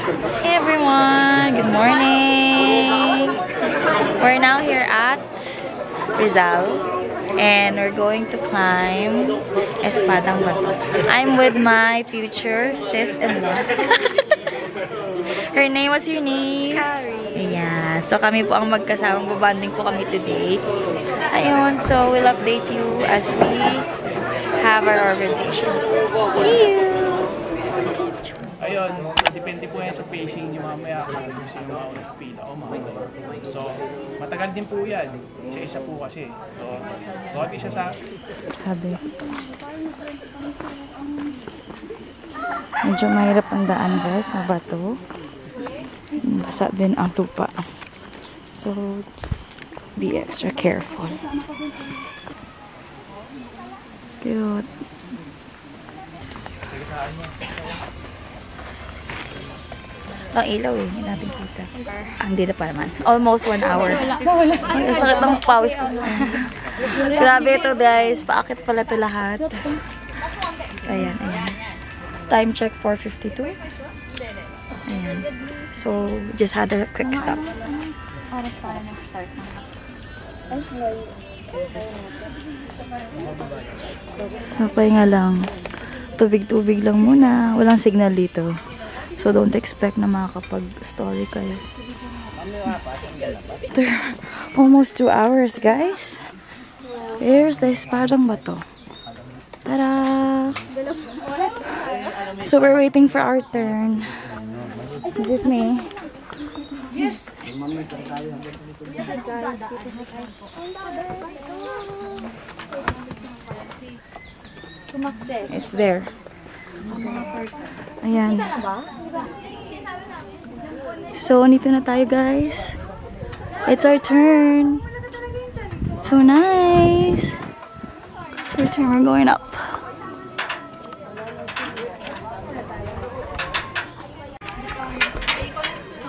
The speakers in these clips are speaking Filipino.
Hey everyone, good morning. We're now here at Rizal and we're going to climb Espadang Bato. I'm with my future sis-in-law. Her name, what's your name? Carrie. Yeah, so kami po ang magkasamang babanding po kami today. Ayun, so we'll update you as we have our orientation. See you! Ayun, so depende po yan sa pacing nyo mamaya kung gusto nyo mauna sa pila o mauna. So, matagal din po yan. Isa-isa po kasi. So, bawat isa sa... Sabi. Medyo mahirap ang daan guys, mabato. Basa din ang lupa. So, just be extra careful. Cute. Ang ilaw eh, hindi natin kita. Hindi na pa naman. Almost 1 hour. Ang sakit ng pawis ko. Grabe ito guys. Paakit pala ito lahat. Ayan, ayan. Time check 4:52. Ayan. So, just had a quick stop. Napahinga lang. Tubig-tubig lang muna. Walang signal dito. So, don't expect na makakapag-story kayo. Almost 2 hours, guys. Here's the Espadang Bato. Tada! So, we're waiting for our turn. This is me. Yes! It's there. Ayan. So, nito na tayo guys. It's our turn. So nice. It's our turn. We're going up.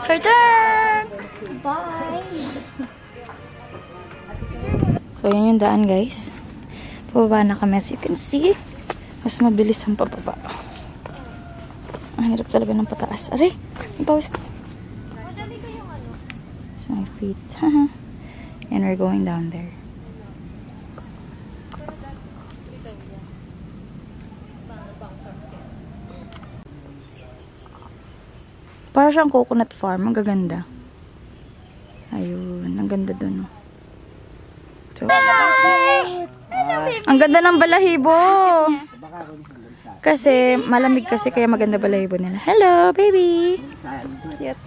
It's our turn. Bye. So, yan yung daan guys. Pababa na kami. As you can see, mas mabilis ang pababa. Ang hirap talaga ng pataas. Aray! May pawis ko. So, my feet. And we're going down there. Para siyang coconut farm. Ang gaganda. Ayun. Ang ganda dun. So, ang ganda ng balahibo! Kasi malamig kasi kaya maganda balahibo nila. Hello, baby! Cute.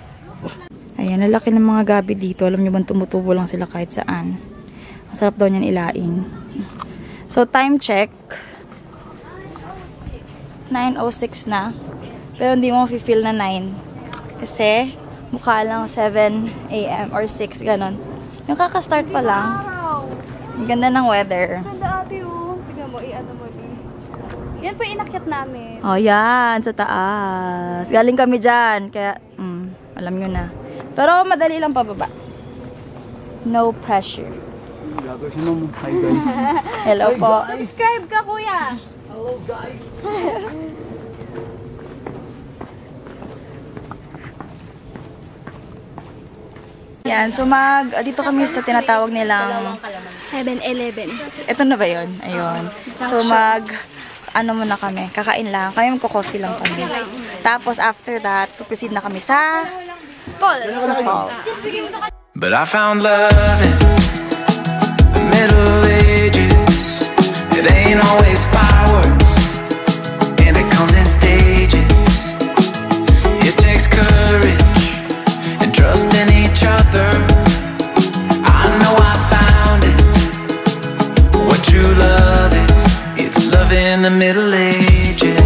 Ayan, nalaki ng mga gabi dito. Alam nyo bang tumutubo lang sila kahit saan. Masarap daw niyan ilaing. So, time check. 9:06 na. Pero hindi mo feel na 9. Kasi, mukha lang 7 AM or 6, ganon. Yung kakastart pa lang. Ang ganda ng weather. Ganda ate oh. Tignan mo, i-ano mo din. Yan po inakyat namin. Oh, yan. Sa taas. Galing kami dyan. Kaya, alam nyo na. Pero, madali lang pababa. No pressure. Hi guys. Hello po. Subscribe ka kuya. Hello guys. Yan. So, dito kami sa tinatawag nilang 7-Eleven. ito na ba yun? Ayun. So, ano muna kami, kakain lang. Kami magko-coffee lang kami. Tapos, after that, proceed na kami sa falls. But I found love in the Middle Ages. It ain't always fireworks, and it comes in stages. It takes courage and trust in each other. I know I found it. What true love is, it's love in the Middle Ages.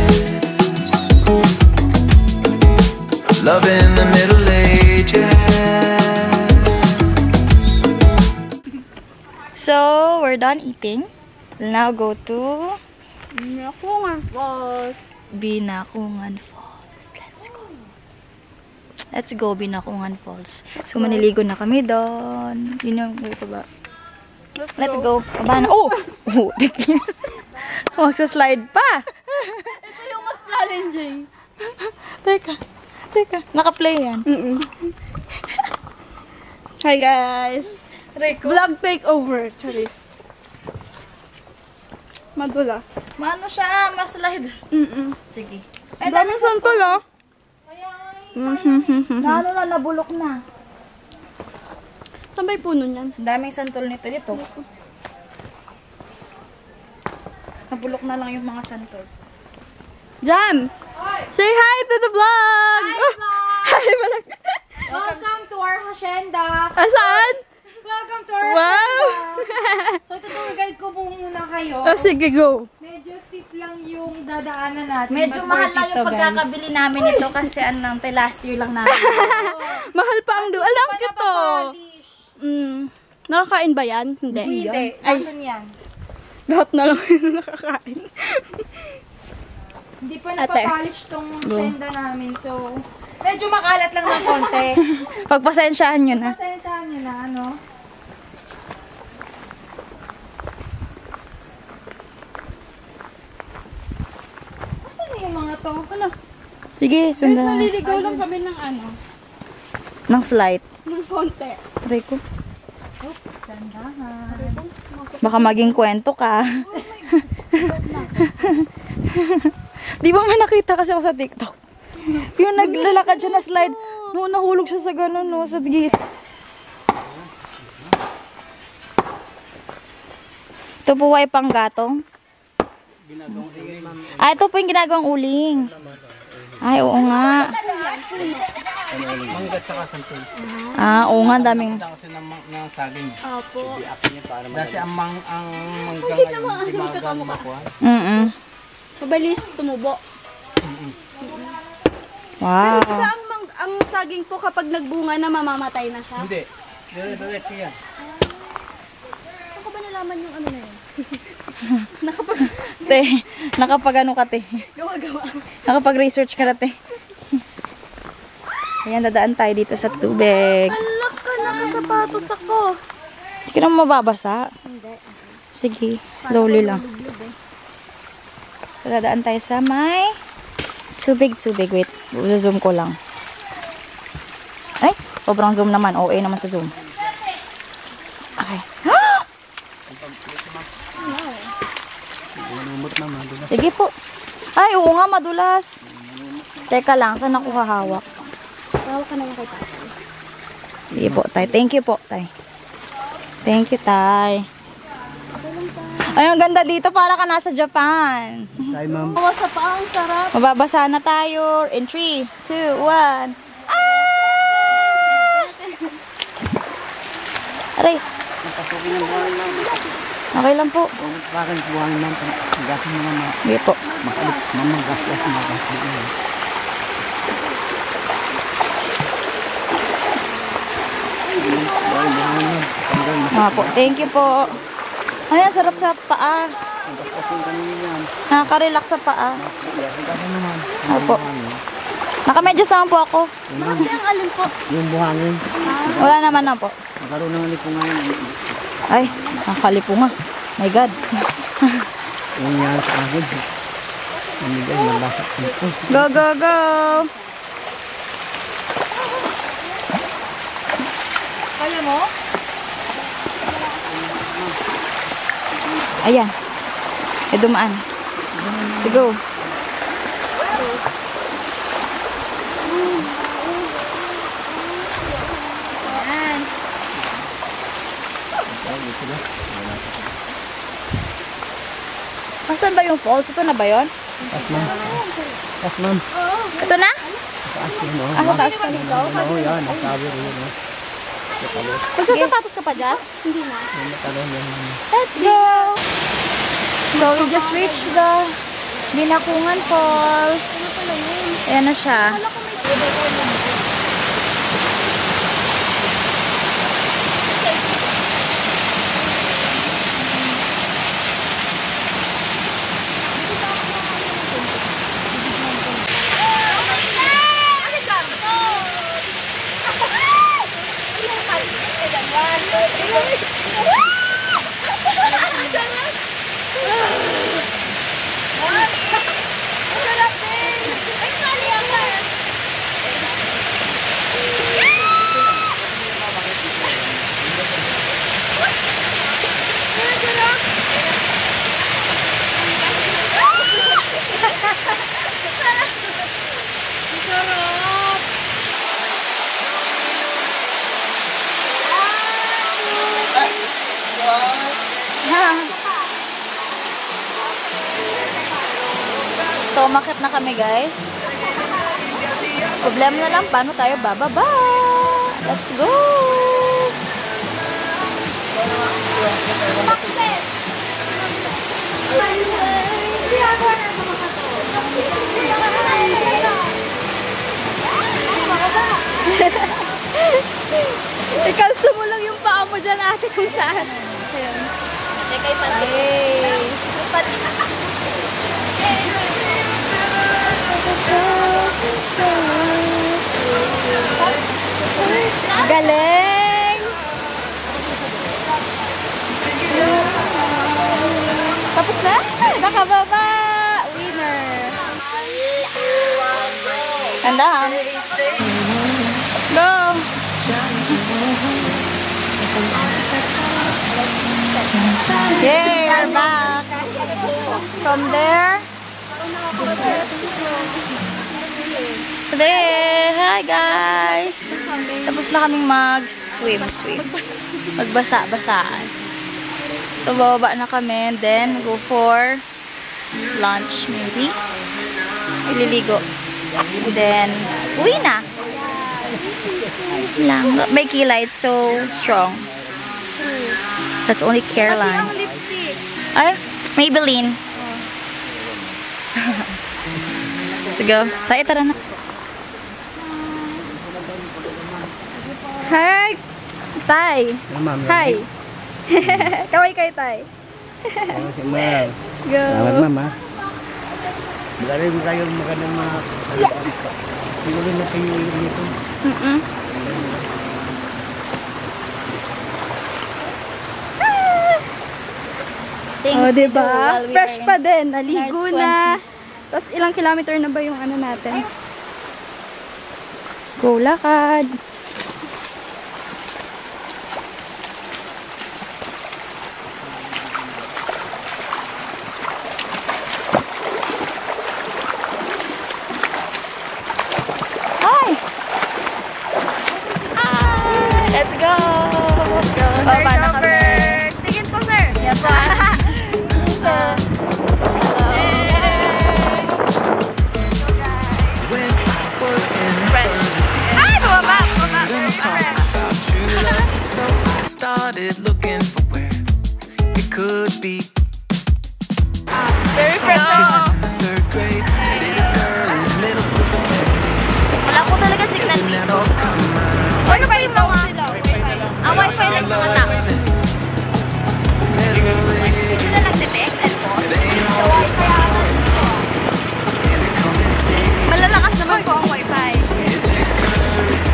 Love in the Middle Ages. So, we're done eating. We'll now go to Binakungan Falls. Binakungan Falls. Let's go. Let's go, Binakungan Falls. So, maniligo na kami doon. Yun yung, ba? Let's go. Aba na. Oh! Magsaslide pa! Ito yung mas challenging. Teka. Teka, naka-play yan. Hi guys! Vlog takeover, Charis. Madulas. Maano siya? Maslide. Sige. Ang daming santol, oh. Naano na, nabulok na. Saan ba yung puno niyan? Ang daming santol nito dito. Nabulok na lang yung mga santol. Jan! Say hi to the vlog! Hi vlog! Welcome to our hacienda. Saan? Welcome to our Wow! hacienda. So, tour guide ko po muna kayo. Oh, sige, go. Medyo steep lang yung dadaanan natin. Medyo but mahal worth lang it yung to, guys. pagkakabili namin ito kasi anong last year lang namin. Mahal pa ang do. Alam ko to. Nakakain ba yan? Hindi. Hindi. Asan yan? Lahat na lang yung nakakain. Hindi pa Ate. napapolish tong hacienda namin. So, medyo makalat lang ng konti. Pagpasensyahan nyo na. Pasensyahan nyo na, ano? Asan na yung mga to? Hala. Sige, sundan na. Naliligaw lang kami ng ano. Ng slide. Ng konti. Aray ko. Baka maging kwento ka. Di ba may nakita kasi ako sa TikTok? Yung naglalakad siya na slide, no, nahulog siya sa gano'n, no, sa gate. Ito po ay panggatong. Ah, ito po yung ginagawang uling. Ay, oo nga. Mangga tsaka santol. Ah, oo nga, daming. Kasi ng saging. Opo. Kasi ang mangga ngayon, di maaga makuha. Mabilis tumubo. Wow. Pero ang saging po kapag nagbunga na mamamatay na siya. Hindi. Diretso yan. Saan ko ba nalaman yung ano na yun? Te, nakapag ano ka, te? Gawa-gawa. Nakapag-research ka na, te. Ayan, dadaan tayo dito sa tubig. Alak ka, nakasapatos ako. Hindi ka naman mababasa. Hindi. Sige, slowly lang. Dadaan tayo sa may tubig. Wait, zoom ko lang. Ay, sobrang zoom naman. OA naman sa zoom. Okay. Sige po. Ay, oo nga, madulas. Teka lang, saan ako hahawak? Tawa ka naman kay tatay. Sige po, tay. Thank you po, tay. Thank you, tay. Ay, ang ganda dito. Para ka nasa Japan. Hi, ma'am. Tawa sa paa, ang sarap. Mababasa na tayo. In 3, 2, 1. Aray. Okay lang po. Bakit buhangin ma'am? Gasin mo naman. Sige po. Mamagas. Po. Thank you po. Ay, ang sarap sa paa. Nakaka-relax sa paa. Opo. Nakamedyas naman po ako. Bakit ang alin po? Yung buhangin. Wala naman na po. Nagkaroon ng lipungan. Ay, nakakalipo nga. My God. Yung yan sa akin. Namigay, nabasat ko. Go, go, go. Kaya mo? Ayan. E dumaan. Sige. Asan ba yung falls? Ito na ba yun? Pas ma'am. Ito na? Taas yun, no? Ah, sa taas pa. Oo, yan. Nasabi ko yun, no? Magsasapatos ka pa, Jazz? Hindi na. Let's go! So, we just reached the Binakungan Falls. Ayan na siya. So, umakit na kami, guys. Problema na lang, paano tayo bababa? Let's go! Ikalso mo lang yung paa mo dyan, ate, kung saan. Ayun. Kay Pati. Pati. Galing! Tapos na? Nakababa! Winner! Handa. Go! Yay! We're back! From there. Today! Hi guys! Tapos na kaming mag-swim. Magbasa-basaan. So, bababa na kami. Then, go for lunch maybe. Ililigo. Then, uwi na. Lang. May kilay. It's so strong. That's only Caroline. Ay, Maybelline. Let's go. Tayo, tara na. Hi! Tay! Hi! Kaway kay Tay. Let's go! Salamat, mama. Magaling tayo magandang mga... Siguro na kayo dito. Oh, diba? Fresh pa din. Naligo na. Tapos ilang kilometer na ba yung ano natin? Go lakad. Let's go! Sir Robert! Tingin po, sir! Yan po. When I was in Ay! Bumaba! didn't talk about true love, so I started looking for where it could be. Very fresh. Kisses in the third grade, dated a girl in middle school for 10 years. Wala ko talaga signal dito. Never come around. Ano ba yung mga... Ang wifi lang sa mata. Middle Hindi na nagtitext and po. it ain't always flowers, and it comes in stages. Malalakas naman po ang wifi. It takes courage.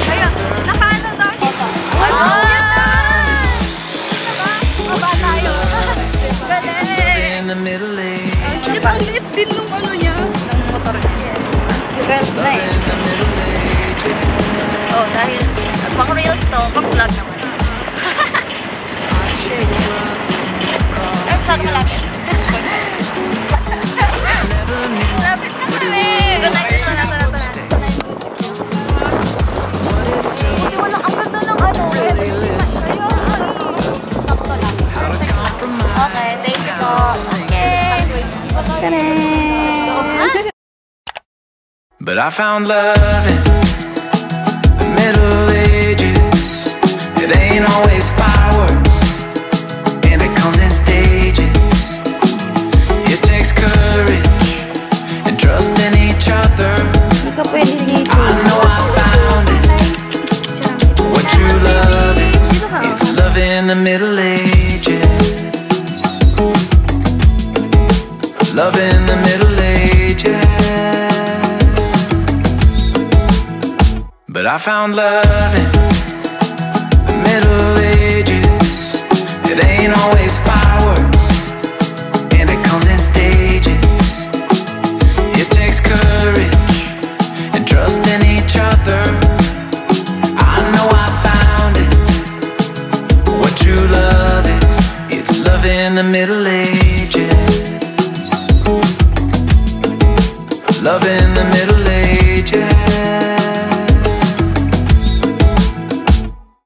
Ayun. Nakaano daw dito. Ay, baba tayo. In the middle age, Yung ang liit din nung ano niya. Ng motor niya. Na eh. in the middle age. Oh, dahil pang reels to, pang vlog naman. I chase love across Ay, saan ka lang? never knew Lapit na kami. Sanay na lang. Hindi mo lang ang ganda ng ano. really listen Sakto lang. how to compromise. Okay, thank you po. Okay. But I found love in the Middle Ages. It ain't always fireworks, and it comes in stages. It takes courage and trust in each other. Hindi ka pwede dito. I know I found it. What true love is, it's love in the Middle Ages. Love in the Middle Ages. But I found love in the Middle Ages. It ain't always fireworks.